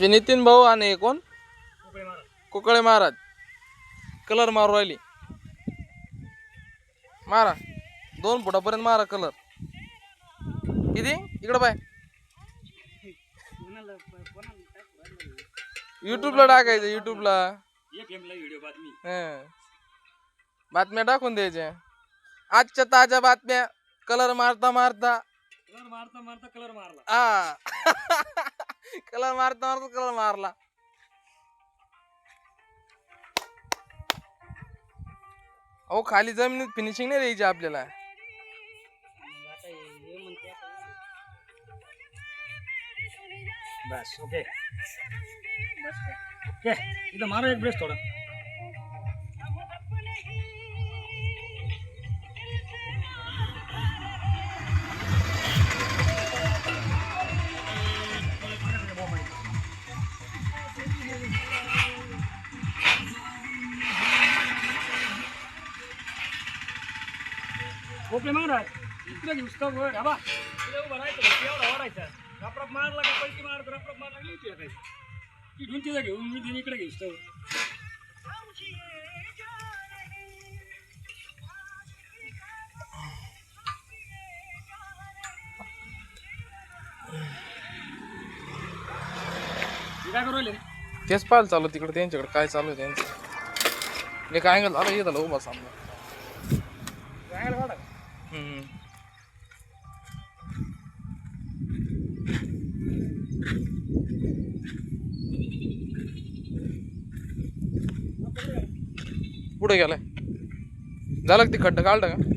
नितीन भाऊ आणि कोण कुकळे महाराज कलर मारू राहिली. मारा 2 फुटापर्यंत मारा कलर. किती इकडं पाय युट्यूबला टाकायचं. युट्यूबला बातम्या टाकून द्यायच्या. आजच्या ताज्या बातम्या. कलर मारता मारता कलर मारला. हा कलर मारता मारता कलर मारला. अहो खाली जमिनीत फिनिशिंग नाही द्यायची आपल्याला. बस ओके. ओके इथं मारो एक ब्रेस थोडा. ओके महाराज इकडे घुसतो वर हवा इकडे उभं राहायचं एवढा ओढायचा. रपरप मारला का पैकी मारतो. रपरप मारला की इथे येतायचं. इथून तिथं घेऊन मी तिने इकडे घुसतो. काय करू राहिले तेच पाहायला चालू तिकडे त्यांच्याकडे काय चालू आहे त्यांचं. एक अँगल झालं हे झालं उभा सामना. पुढे गेलाय झालं ती खड्डा काढलं का.